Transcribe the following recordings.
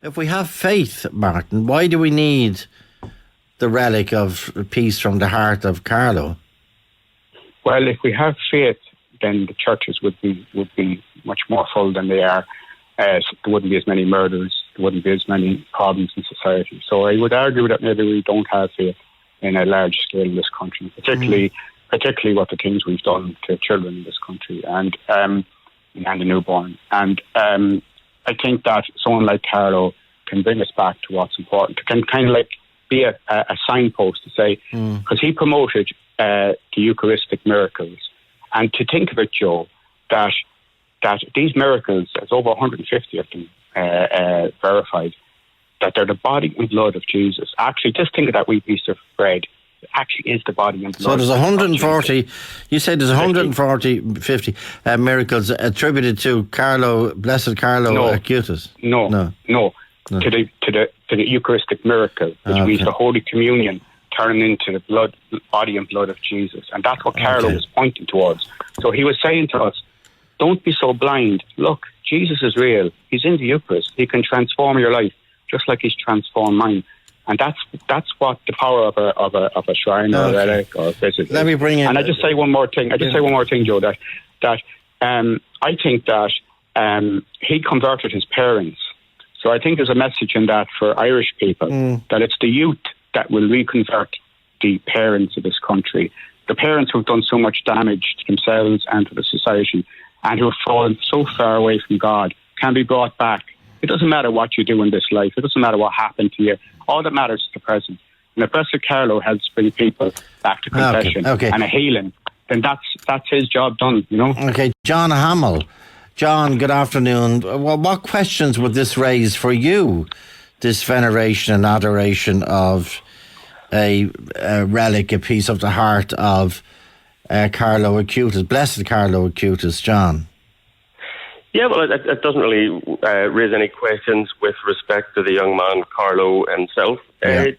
If we have faith, Martin, why do we need the relic of peace from the heart of Carlo? Well, if we have faith, then the churches would be much more full than they are. There wouldn't be as many murders. There wouldn't be as many problems in society. So I would argue that maybe we don't have faith in a large scale in this country, particularly what the things we've done to children in this country and the newborn. And I think that someone like Carlo can bring us back to what's important. It can kind of like be a signpost to say, because he promoted the Eucharistic miracles. And to think of it, Joe, that these miracles, there's over 150 of them verified, that they're the body and blood of Jesus. Actually, just think of that wee piece of bread. It actually is the body and blood. So there's 140, you said there's 50 miracles attributed to Blessed Carlo Acutis. No. To the Eucharistic miracle, which means the Holy Communion turning into the body and blood of Jesus. And that's what Carlo was pointing towards. So he was saying to us, don't be so blind. Look, Jesus is real. He's in the Eucharist. He can transform your life just like he's transformed mine. And that's what the power of a shrine or a relic or a visit. Let me bring in. And I just say one more thing. Joe. That I think that he converted his parents. So I think there's a message in that for Irish people that it's the youth that will reconvert the parents of this country. The parents who've done so much damage to themselves and to the society and who have fallen so far away from God can be brought back. It doesn't matter what you do in this life. It doesn't matter what happened to you. All that matters is the present. And if Blessed Carlo helps bring people back to confession and a healing, then that's his job done, you know? Okay, John Hamill. John, good afternoon. Well, what questions would this raise for you, this veneration and adoration of a relic, a piece of the heart of Carlo Acutis, Blessed Carlo Acutis, John? Yeah, well, it doesn't really raise any questions with respect to the young man, Carlo himself.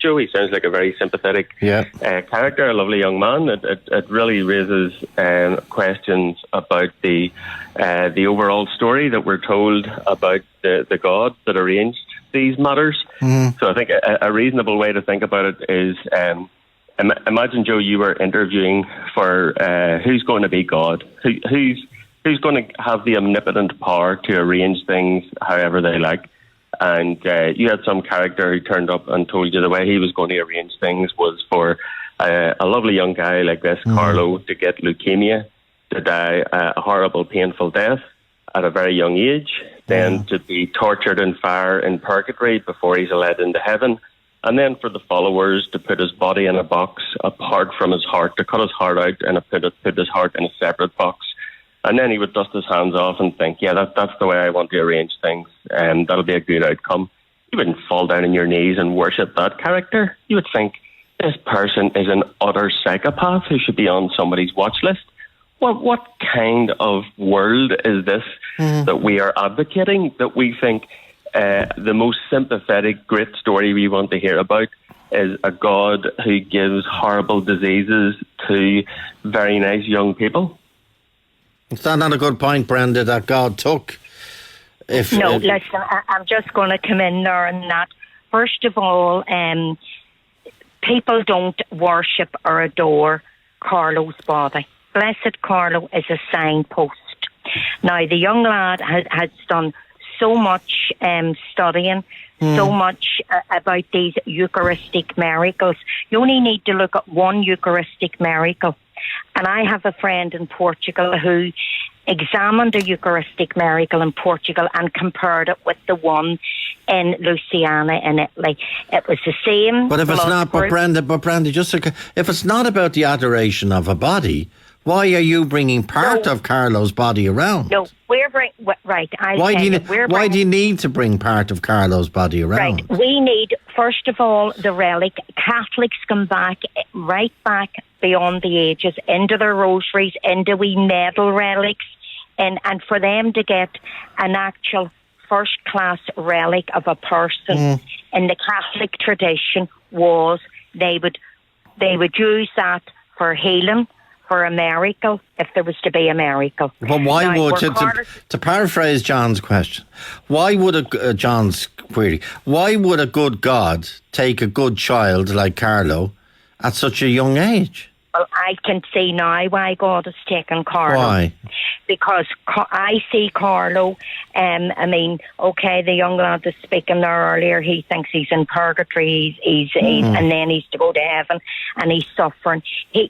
Joey sounds like a very sympathetic character, a lovely young man. It really raises questions about the overall story that we're told about the God that arranged these matters. So I think a reasonable way to think about it is, imagine, Joe, you were interviewing for who's going to be God, who's going to have the omnipotent power to arrange things however they like. And you had some character who turned up and told you the way he was going to arrange things was for a lovely young guy like this, Carlo, to get leukemia, to die a horrible, painful death at a very young age, then to be tortured in fire in purgatory before he's led into heaven, and then for the followers to put his body in a box apart from his heart, to cut his heart out and put his heart in a separate box. And then he would dust his hands off and think, that's the way I want to arrange things, and that'll be a good outcome. You wouldn't fall down on your knees and worship that character. You would think, this person is an utter psychopath who should be on somebody's watch list. What kind of world is this that we are advocating, that we think the most sympathetic, great story we want to hear about is a God who gives horrible diseases to very nice young people? Is that not a good point, Brenda, that God took? Listen, I'm just going to come in there on that. First of all, people don't worship or adore Carlo's body. Blessed Carlo is a signpost. Now, the young lad has done so much studying, so much about these Eucharistic miracles. You only need to look at one Eucharistic miracle. And I have a friend in Portugal who examined a Eucharistic miracle in Portugal and compared it with the one in Louisiana in Italy. It was the same. But if it's not, Brenda, if it's not about the adoration of a body, why are you bringing part of Carlo's body around? No, Why do you need to bring part of Carlo's body around? Right, we need, first of all, the relic. Catholics come right back beyond the ages, into their rosaries, into wee medal relics, and for them to get an actual first-class relic of a person in the Catholic tradition was they would use that for healing, for a miracle, if there was to be a miracle. Well, why would, to paraphrase John's question, why would John's query, why would a good God take a good child like Carlo at such a young age? Well, I can see now why God has taken Carlo. Why? Because I see Carlo, I mean, okay, the young lad was speaking there earlier, he thinks he's in purgatory, he's and then he's to go to heaven, and he's suffering.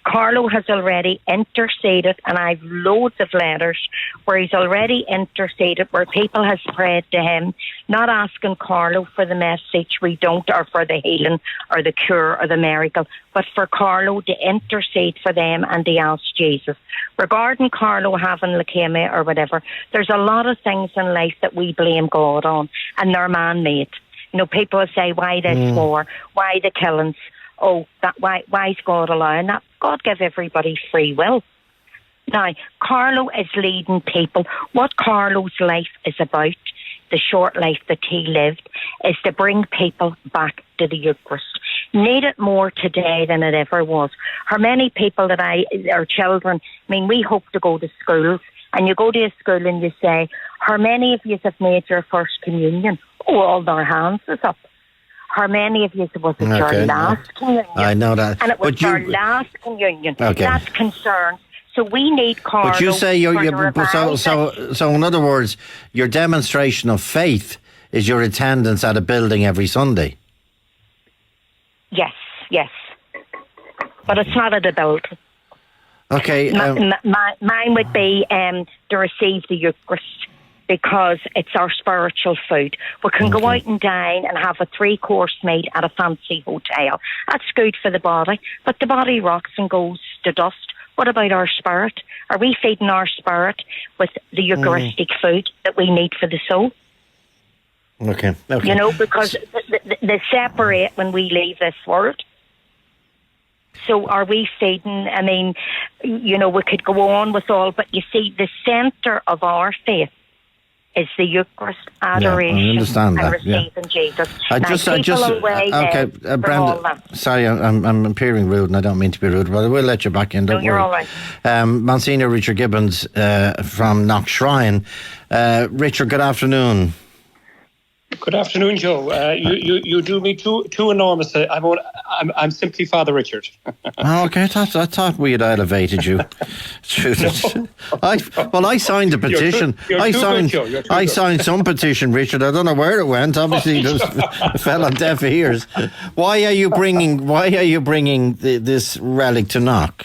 Carlo has already interceded, and I've loads of letters where he's already interceded, where people has prayed to him, not asking Carlo for the message, we don't, or for the healing, or the cure, or the miracle, but for Carlo to intercede for them and to ask Jesus. Regarding Carlo having leukemia or whatever, there's a lot of things in life that we blame God on, and they're man-made. You know, people say, why this war? Why the killings? Oh, why is God allowing that? God gave everybody free will. Now, Carlo is leading people. What Carlo's life is about, the short life that he lived, is to bring people back to the Eucharist. Need it more today than it ever was. How many people our children, I mean, we hope to go to schools, and you go to a school and you say, how many of you have made your first communion? Oh, all their hands is up. How many of you was it your last communion? I know that. And it was your last communion. Okay. That's concern. So we need Carlo. But you say so in other words, your demonstration of faith is your attendance at a building every Sunday. Yes. But it's not at a building. Okay. Mine would be to receive the Eucharist, because it's our spiritual food. We can go out and dine and have a 3-course meal at a fancy hotel. That's good for the body, but the body rots and goes to dust. What about our spirit? Are we feeding our spirit with the Eucharistic food that we need for the soul? Okay. You know, because they separate when we leave this world. So are we feeding? I mean, you know, we could go on with all, but you see, the centre of our faith is the Eucharist, adoration, I understand and that, receiving Jesus. Brenda, sorry, I'm appearing rude, and I don't mean to be rude, but I will let you back in. Don't worry. You're all right. Monsignor Richard Gibbons from Knock Shrine. Richard, good afternoon. Good afternoon, Joe. You do me too enormous. I'm simply Father Richard. Okay, I thought we had elevated you. I signed a petition. I signed some petition, Richard. I don't know where it went. Obviously, it just fell on deaf ears. Why are you bringing this relic to Knock?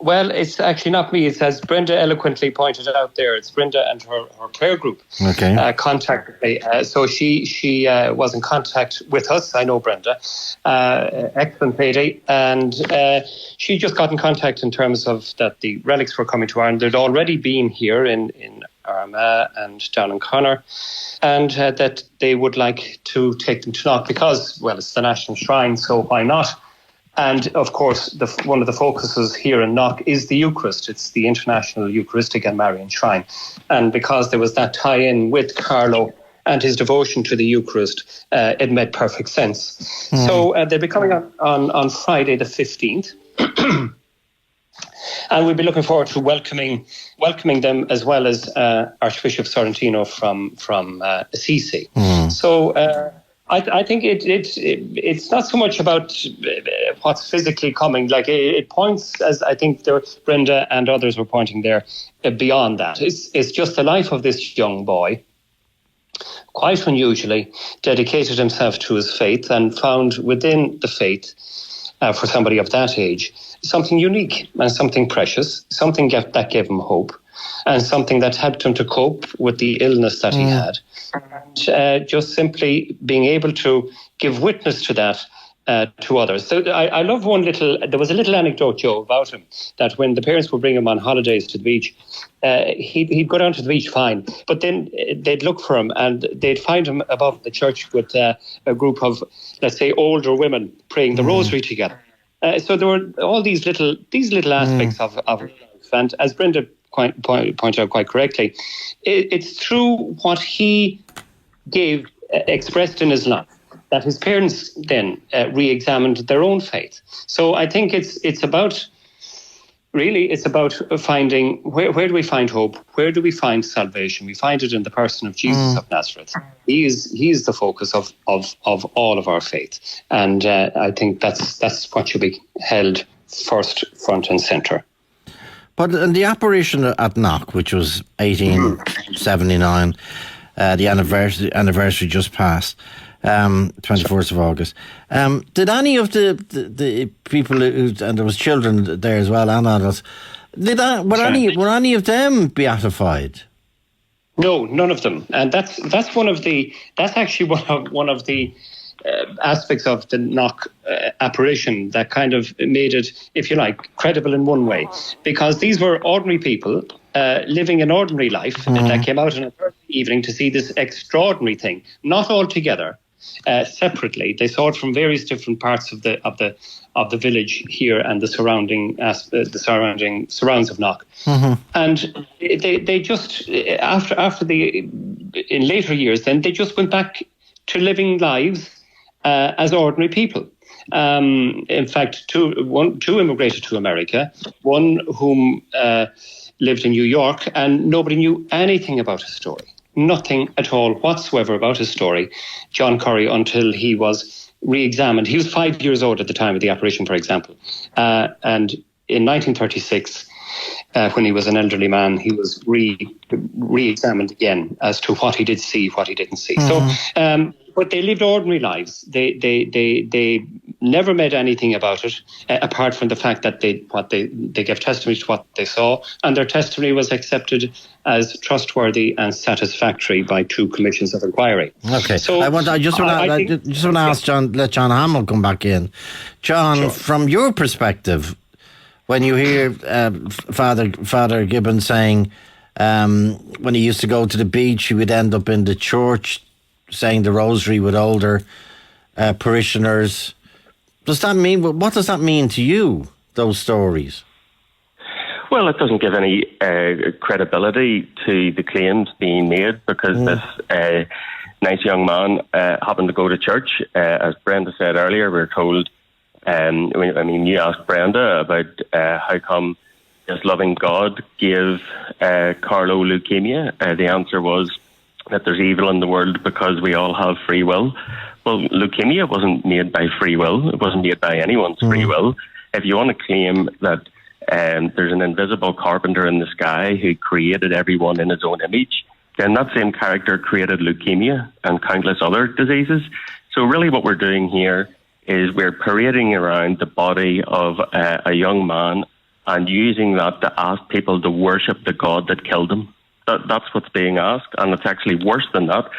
Well, it's actually not me. It's, as Brenda eloquently pointed out there, it's Brenda and her prayer group contacted me. So she was in contact with us. I know Brenda, excellent lady, and she just got in contact in terms of that the relics were coming to Ireland. They'd already been here in Armagh and down in Connor, and that they would like to take them to Knock because, well, it's the national shrine, so why not? And, of course, one of the focuses here in Knock is the Eucharist. It's the International Eucharistic and Marian Shrine. And because there was that tie-in with Carlo and his devotion to the Eucharist, it made perfect sense. So they'll be coming on Friday the 15th. And we'll be looking forward to welcoming them, as well as Archbishop Sorrentino from Assisi. So... I think it's not so much about what's physically coming. Like it points, as I think Brenda and others were pointing there, beyond that. It's just the life of this young boy, quite unusually dedicated himself to his faith and found within the faith, for somebody of that age, something unique and something precious, something that gave him hope, and something that helped him to cope with the illness that he had. And just simply being able to give witness to that to others. So I love there was a little anecdote, Joe, about him, that when the parents would bring him on holidays to the beach, he'd go down to the beach fine, but then they'd look for him and they'd find him above the church with a group of, let's say, older women praying the rosary together. So there were all these little aspects of life. And as Brenda pointed out quite correctly, it's through what he expressed in his life that his parents then re-examined their own faith. So I think it's about really, it's about finding where do we find hope? Where do we find salvation? We find it in the person of Jesus of Nazareth. He is the focus of all of our faith, and I think that's what should be held first, front, and centre. But in the apparition at Knock, which was 1879, the anniversary just passed, 24th of August. Did any of the people and there was children there as well and adults? Were any of them beatified? No, none of them, and that's actually one of the aspects of the Knock apparition that kind of made it, if you like, credible in one way, because these were ordinary people living an ordinary life that came out on a Thursday evening to see this extraordinary thing, not all together. Separately, they saw it from various different parts of the village here and the surrounds of Knock, and they just in later years then they just went back to living lives as ordinary people. In fact, two immigrated to America. One whom lived in New York, and nobody knew anything about his story. Nothing at all whatsoever about his story, John Curry, until he was re-examined. He was 5 years old at the time of the apparition, for example. And in 1936, when he was an elderly man, he was re-examined again as to what he did see, what he didn't see. So, but they lived ordinary lives. They never made anything about it, apart from the fact that they gave testimony to what they saw, and their testimony was accepted as trustworthy and satisfactory by 2 commissions of inquiry. Okay, so I just want to ask John, let John Hamill come back in. John, sure. From your perspective, when you hear Father Gibbon saying when he used to go to the beach, he would end up in the church saying the rosary with older parishioners. What does that mean to you, those stories? Well, it doesn't give any credibility to the claims being made, because this nice young man happened to go to church. As Brenda said earlier, we were told, you asked Brenda about how come this loving God gave Carlo leukemia. The answer was that there's evil in the world because we all have free will. Well, leukemia wasn't made by free will. It wasn't made by anyone's free will. If you want to claim that there's an invisible carpenter in the sky who created everyone in his own image, then that same character created leukemia and countless other diseases. So really what we're doing here is we're parading around the body of a young man and using that to ask people to worship the God that killed him. That's what's being asked, and it's actually worse than that,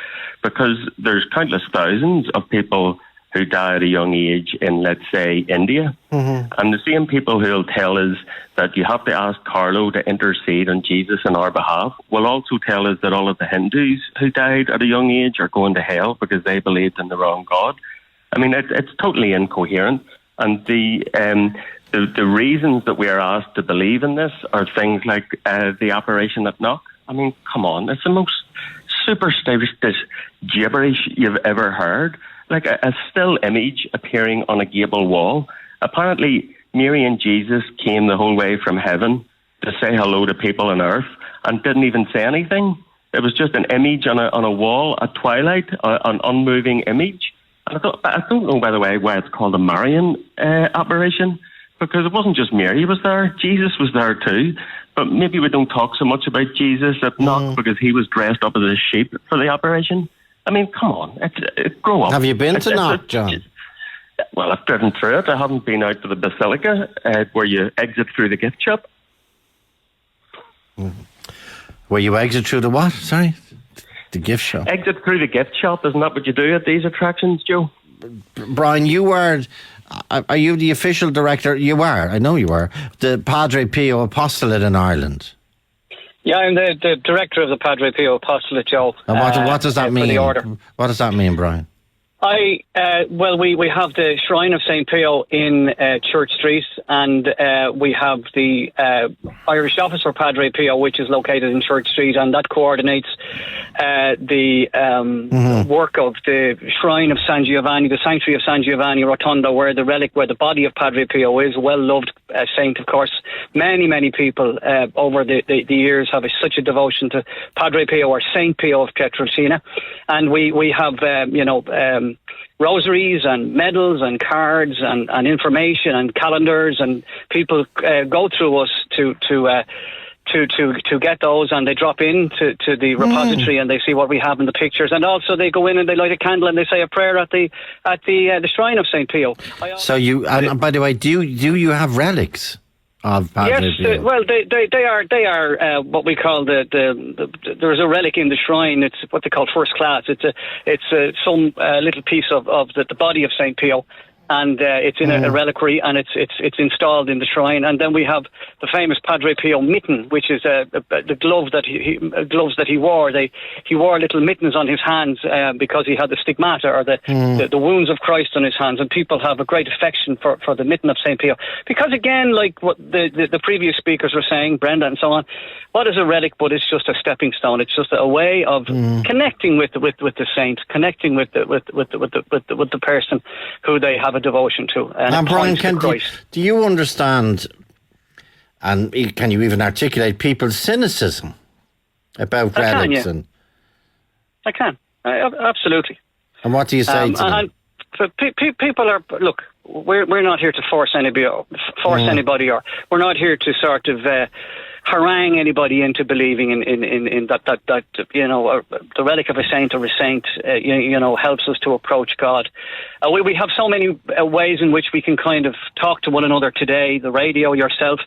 because there's countless thousands of people who die at a young age in, let's say, India. And the same people who will tell us that you have to ask Carlo to intercede on Jesus on our behalf will also tell us that all of the Hindus who died at a young age are going to hell because they believed in the wrong God. I mean, it's totally incoherent. And the reasons that we are asked to believe in this are things like the apparition at Knock. I mean, come on, it's the most superstitious gibberish you've ever heard. Like a still image appearing on a gable wall. Apparently, Mary and Jesus came the whole way from heaven to say hello to people on earth and didn't even say anything. It was just an image on a wall at twilight, an unmoving image. And I don't know, by the way, why it's called a Marian apparition, because it wasn't just Mary was there, Jesus was there too. But maybe we don't talk so much about Jesus at Knock because he was dressed up as a sheep for the apparition. I mean, come on, grow up. Have you been to Knock, John? Well, I've driven through it. I haven't been out to the Basilica, where you exit through the gift shop. Where you exit through the what? Sorry? The gift shop. Exit through the gift shop. Isn't that what you do at these attractions, Joe? Brian, are you the official director? You are, I know you are, the Padre Pio Apostolate in Ireland. Yeah, I'm the director of the Padre Pio Apostolate, Joe. And what does that mean? For the order. What does that mean, Brian? We have the Shrine of St. Pio in Church Street, and we have the Irish Office for Padre Pio, which is located in Church Street, and that coordinates the work of the Shrine of San Giovanni, the Sanctuary of San Giovanni Rotondo, where the body of Padre Pio is, well-loved saint, of course. Many people over the years have such a devotion to Padre Pio, or Saint Pio of Pietrelcina, and we have, rosaries and medals and cards and information and calendars, and people go through us to get those, and they drop into the repository and they see what we have in the pictures, and also they go in and they light a candle and they say a prayer at the Shrine of St. Pio. So you, and by the way, do you have relics of Padre Pio? Yes, well, they are what we call there's a relic in the shrine. It's what they call first class. It's some little piece of the body of Saint Pio, and it's in a reliquary, and it's installed in the shrine. And then we have the famous Padre Pio mitten, which is the gloves that he wore. He wore little mittens on his hands because he had the stigmata, or the wounds of Christ on his hands, and people have a great affection for the mitten of St. Pio. Because again, like what the previous speakers were saying, Brenda and so on, what is a relic? But it's just a stepping stone. It's just a way of connecting with the saint, connecting with the person who they have a devotion to. And Brian, do you understand, and can you even articulate people's cynicism about relics? I can. Absolutely. And what do you say to them? People are, look, we're not here to force anybody, or we're not here to sort of harangue anybody into believing in that the relic of a saint or a saint helps us to approach God. We have so many ways in which we can kind of talk to one another today. The radio, yourself,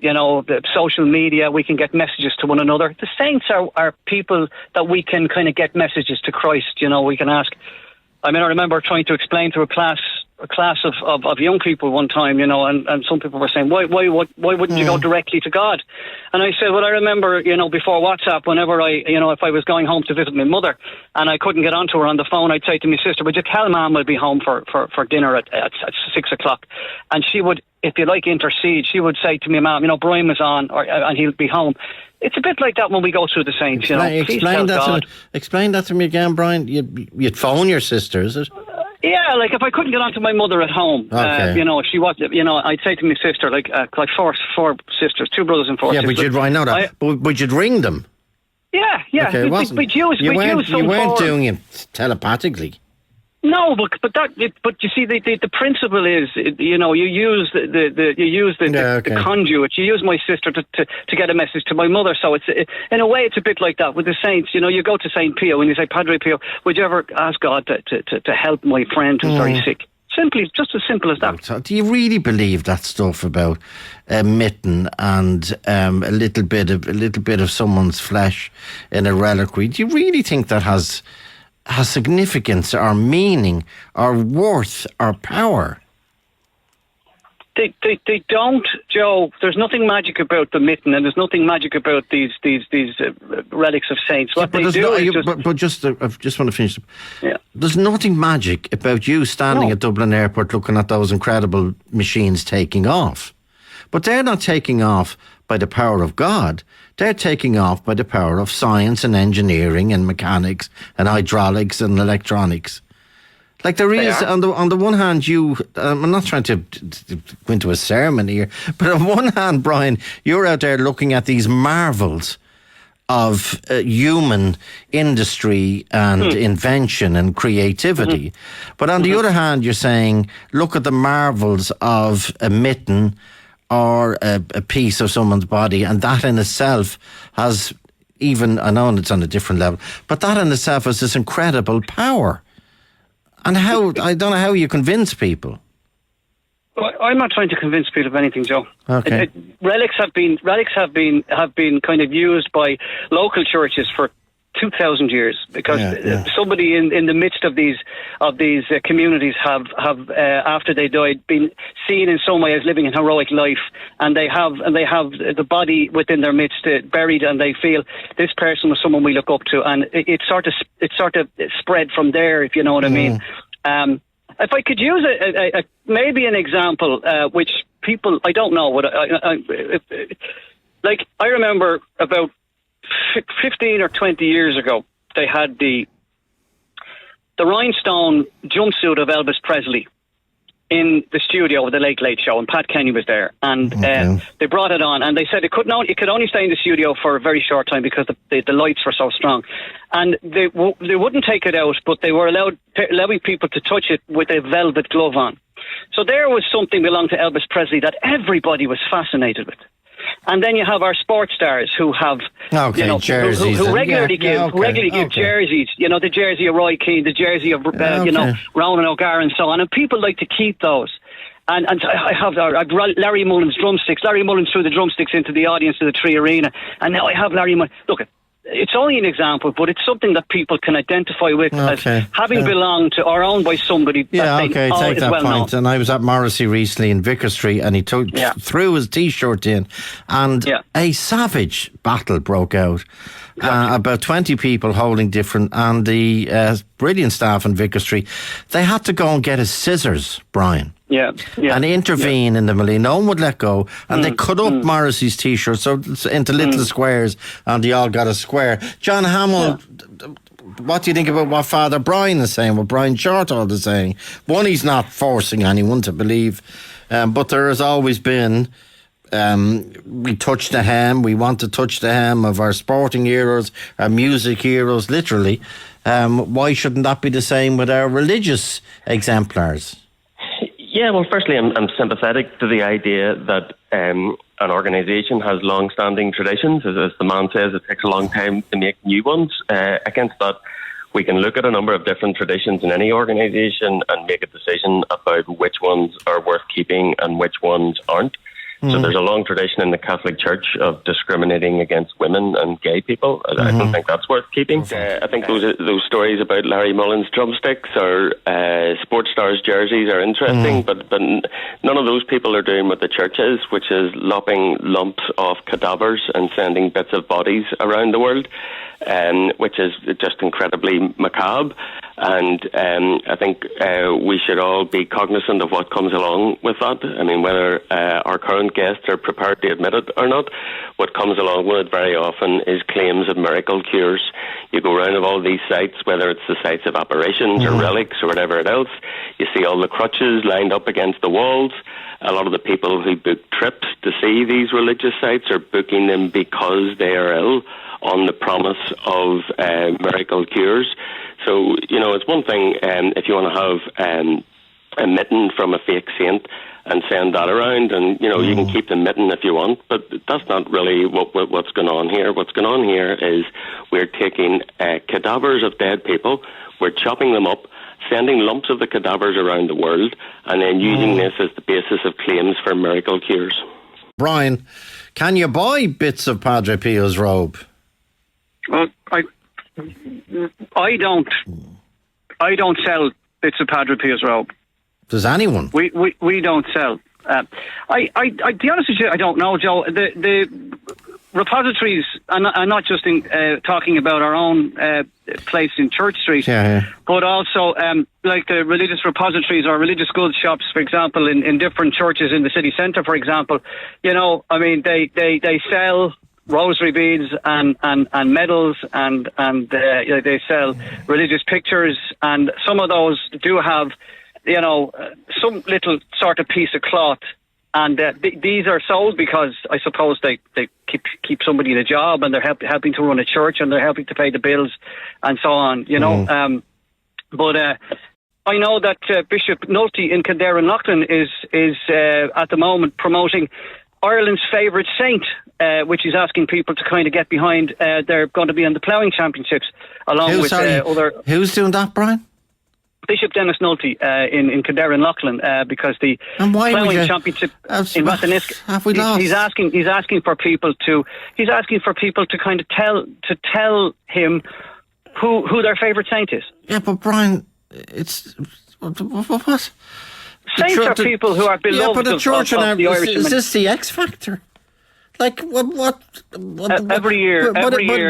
the social media, we can get messages to one another. The saints are people that we can kind of get messages to Christ. We can ask. I remember trying to explain to a class of young people one time, and some people were saying, why wouldn't you go directly to God? And I said, well, I remember, before WhatsApp, whenever if I was going home to visit my mother and I couldn't get onto her on the phone, I'd say to my sister, would you tell Mum I'll be home for dinner at 6 o'clock? And she would, if you like, intercede. She would say to me, Mum, Brian was on, and he'll be home. It's a bit like that when we go through the saints, Explain that to me again, Brian. You'd phone your sister, is it? Yeah, like if I couldn't get onto my mother at home, if she was, I'd say to my sister, like four sisters, 2 brothers and 4 sisters. Yeah, but you'd know that. But you'd ring them. Yeah. Okay, you weren't doing it telepathically. No, but you see, the principle is, you use the conduit. You use my sister to get a message to my mother. So in a way, it's a bit like that with the saints. You go to Saint Pio and you say, Padre Pio, would you ever ask God to help my friend who's very sick? Simply, just as simple as that. So do you really believe that stuff about a mitten and a little bit of someone's flesh in a reliquary? Do you really think that has significance or meaning or worth or power? They don't, Joe. There's nothing magic about the mitten, and there's nothing magic about these relics of saints. What they do is I just want to finish. Yeah. There's nothing magic about you standing at Dublin Airport looking at those incredible machines taking off. But they're not taking off by the power of God. They're taking off by the power of science and engineering and mechanics and hydraulics and electronics. Like there is, on the one hand, I'm not trying to go into a sermon here, but on one hand, Brian, you're out there looking at these marvels of human industry and invention and creativity. But on the other hand, you're saying, look at the marvels of a mitten or a piece of someone's body, and that in itself has I know it's on a different level, but that in itself has this incredible power. And I don't know how you convince people. Well, I'm not trying to convince people of anything, Joe. Okay. Relics have been kind of used by local churches for 2,000 years, because somebody in the midst of these communities have after they died been seen in some way as living an heroic life, and they have the body within their midst buried, and they feel this person was someone we look up to, and it sort of spread from there, if you know what I mean. If I could use maybe an example, which people, I don't know what like I remember about 15 or 20 years ago, they had the rhinestone jumpsuit of Elvis Presley in the studio of the Late Late Show, and Pat Kenny was there, and they brought it on, and they said it could only stay in the studio for a very short time because the lights were so strong, and they wouldn't take it out, but they were allowing people to touch it with a velvet glove on. So there was something belonging to Elvis Presley that everybody was fascinated with. And then you have our sports stars who have, jerseys, who regularly give jerseys. You know, the jersey of Roy Keane, the jersey of Ronan O'Gara, and so on. And people like to keep those. And I have Larry Mullen's drumsticks. Larry Mullen threw the drumsticks into the audience of the Tree Arena, and now I have Larry Mullen. Look, it's only an example, but it's something that people can identify with as having belonged to or owned by somebody. Take that point. And I was at Morrissey recently in Vicar Street, and he threw his T-shirt in, and a savage battle broke out. About 20 people holding different, and the brilliant staff in Vicar Street, they had to go and get his scissors, Brian. And intervene in the melee. No one would let go, and they cut up Morrissey's T-shirt into little squares, and they all got a square. John Hamill, what do you think about what Father Brian is saying, what Brian Shortall is saying? One, he's not forcing anyone to believe, but there has always been, we touch the hem, we want to touch the hem of our sporting heroes, our music heroes, literally. Why shouldn't that be the same with our religious exemplars? Yeah, well, firstly, I'm sympathetic to the idea that an organisation has long-standing traditions. As the man says, it takes a long time to make new ones. Against that, we can look at a number of different traditions in any organisation and make a decision about which ones are worth keeping and which ones aren't. So there's a long tradition in the Catholic Church of discriminating against women and gay people. I don't think that's worth keeping. I think those stories about Larry Mullen's drumsticks or sports stars' jerseys are interesting, but none of those people are doing what the church is, which is lopping lumps off cadavers and sending bits of bodies around the world, which is just incredibly macabre. And I think we should all be cognizant of what comes along with that. I mean, whether our current guests are prepared to admit it or not, what comes along with it very often is claims of miracle cures. You go around of all these sites, whether it's the sites of apparitions or relics or whatever else, you see all the crutches lined up against the walls. A lot of the people who book trips to see these religious sites are booking them because they are ill, on the promise of miracle cures. So, you know, it's one thing if you want to have a mitten from a fake saint and send that around, and, you know, you can keep the mitten if you want, but that's not really what's going on here. What's going on here is we're taking cadavers of dead people, we're chopping them up, sending lumps of the cadavers around the world, and then using this as the basis of claims for miracle cures. Brian, can you buy bits of Padre Pio's robe? Well, I don't sell bits of Padre Pio's robe. Does anyone? We don't sell. I be honest with you, I don't know, Joe. The repositories, and not just in talking about our own place in Church Street, but also like the religious repositories or religious goods shops, for example, in different churches in the city centre, for example. You know, I mean, they sell rosary beads and medals and they sell religious pictures, and some of those do have, you know, some little sort of piece of cloth, and these are sold because I suppose they keep somebody in a job, and they're helping to run a church, and they're helping to pay the bills and so on, you know. But I know that Bishop Nulty in Kildare and Loughlin is at the moment promoting Ireland's favourite saint, which is asking people to kind of get behind. They're going to be on the ploughing championships along with other. Who's doing that, Brian? Bishop Dennis Nulty in Kildare and Loughlin, because the ploughing championship in Rathenisk. Have we lost? He's asking for people to kind of tell him who their favourite saint is. Yeah, but Brian, it's what? Saints are people who are beloved. Yeah, but the church of the Irish. Is this the X Factor? Like what every year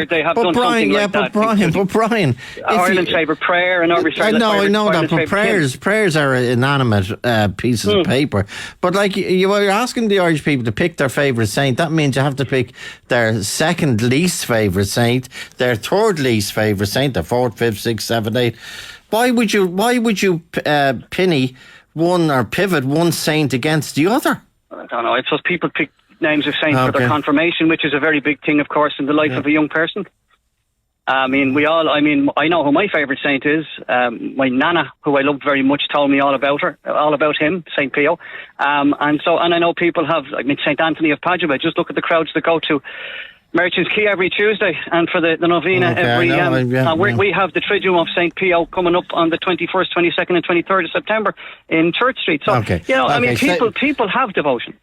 they have done something like that. But Brian, Ireland's favourite prayer and Irish. I know that, but prayers are inanimate pieces of paper. But like you're asking the Irish people to pick their favourite saint, that means you have to pick their second least favourite saint, their third least favourite saint, their fourth, fifth, sixth, seventh, eighth. Why would you penny one or pivot one saint against the other? I don't know. I suppose people pick names of saints for their confirmation, which is a very big thing, of course, in the life of a young person. I know who my favourite saint is. My nana, who I loved very much, told me all about him, Saint Pio. And I know people have, Saint Anthony of Padua. Just look at the crowds that go to Merchants Quay every Tuesday, and for the novena we have the Triduum of Saint Pio coming up on the 21st, 22nd, and 23rd of September in Church Street. So people have devotion.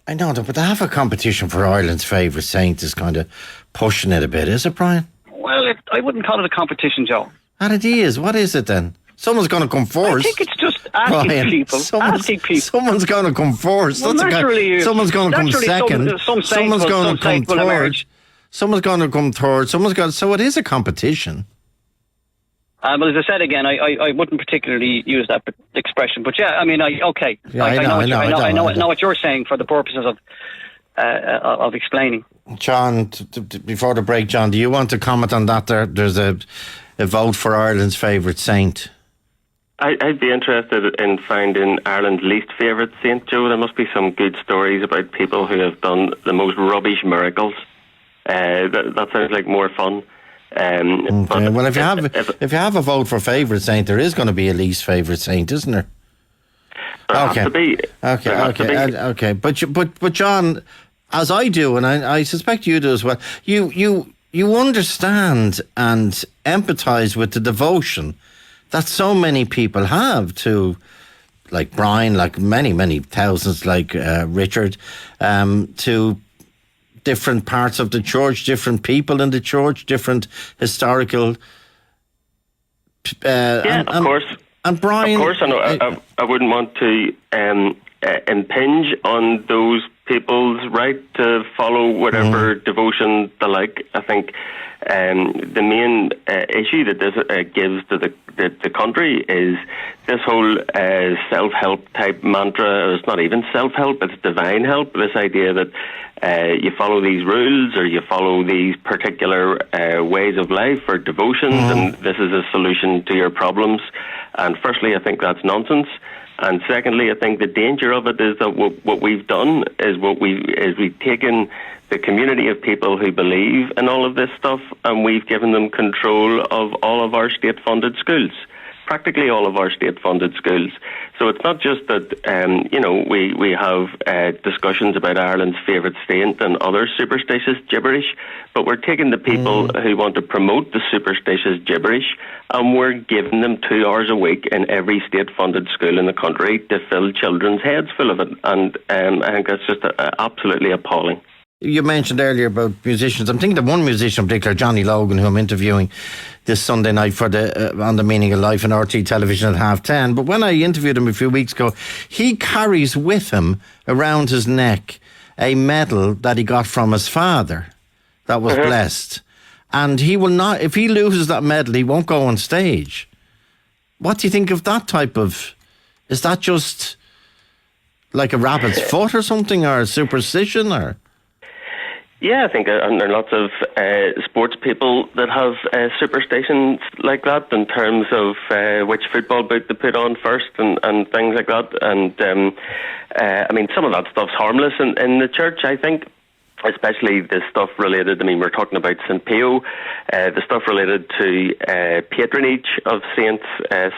I know that, but to have a competition for Ireland's favourite saint is kind of pushing it a bit, is it, Brian? Well, I wouldn't call it a competition, Joe. And it is. What is it then? Someone's going to come first. I think it's just asking people. Someone's going to come first. Well, someone's going to come second. Someone's going to come third. Someone's going to come third. So it is a competition. Well, as I said again, I wouldn't particularly use that expression, but I know what you're saying for the purposes of explaining. John, before the break, John, do you want to comment on that? There's a vote for Ireland's favourite saint. I'd be interested in finding Ireland's least favourite saint, Joe. There must be some good stories about people who have done the most rubbish miracles. That sounds like more fun. Well, if you have a vote for favourite saint, there is going to be a least favourite saint, isn't there? Okay. But John, as I do, and I suspect you do as well, you understand and empathise with the devotion that so many people have to, like Brian, like many thousands, like Richard, to different parts of the church, different people in the church, different historical. Of course. And Brian, of course, I wouldn't want to impinge on those people's right to follow whatever devotion they like. I think the main issue that this gives to the country is this whole self-help type mantra. It's not even self-help, it's divine help. This idea that you follow these rules or you follow these particular ways of life or devotions and this is a solution to your problems. And firstly, I think that's nonsense. And secondly, I think the danger of it is that what we've done is we've taken the community of people who believe in all of this stuff and we've given them control of all of our state-funded schools, practically all of our state-funded schools. So it's not just that, we have discussions about Ireland's favourite saint and other superstitious gibberish, but we're taking the people who want to promote the superstitious gibberish and we're giving them 2 hours a week in every state-funded school in the country to fill children's heads full of it. And I think that's just absolutely appalling. You mentioned earlier about musicians. I'm thinking of one musician in particular, Johnny Logan, who I'm interviewing this Sunday night for on the Meaning of Life on RTÉ television at 10:30. But when I interviewed him a few weeks ago, he carries with him around his neck a medal that he got from his father that was blessed. And he will not, if he loses that medal, he won't go on stage. What do you think of that type of, is that just like a rabbit's foot or something, or a superstition, or? Yeah, I think there are lots of sports people that have superstitions like that in terms of which football boot to put on first and things like that. And some of that stuff's harmless in the church, I think. Especially the stuff related, we're talking about St. Pio, the stuff related to patronage of saints.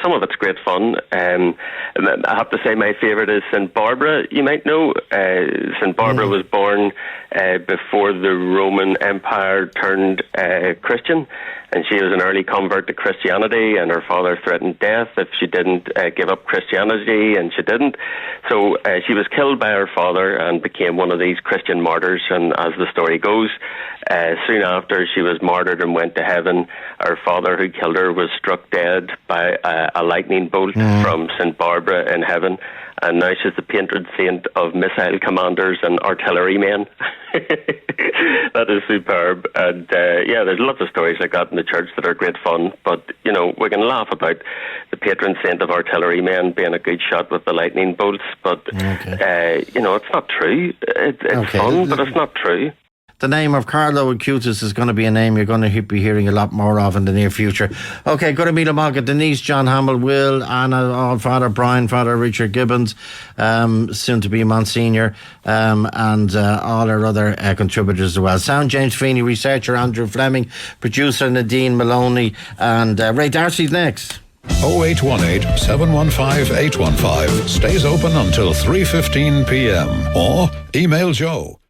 Some of it's great fun. And I have to say my favourite is St. Barbara. You might know St. Barbara was born before the Roman Empire turned Christian. And she was an early convert to Christianity, and her father threatened death if she didn't give up Christianity, and she didn't. So she was killed by her father and became one of these Christian martyrs. And as the story goes, soon after she was martyred and went to heaven, her father who killed her was struck dead by a lightning bolt from St. Barbara in heaven. and now she's the patron saint of missile commanders and artillerymen. That is superb. And there's lots of stories like that in the church that are great fun. But, we can laugh about the patron saint of artillerymen being a good shot with the lightning bolts. But, it's not true. It's fun, but it's not true. The name of Carlo Acutis is going to be a name you're going to be hearing a lot more of in the near future. Okay, good to meet Malga, Denise, John Hamill, Will, Anna, Father Brian, Father Richard Gibbons, soon to be Monsignor, and all our other contributors as well. Sound James Feeney, researcher Andrew Fleming, producer Nadine Maloney, and Ray Darcy's next. 0818 715 815 stays open until 3:15 p.m. or email Joe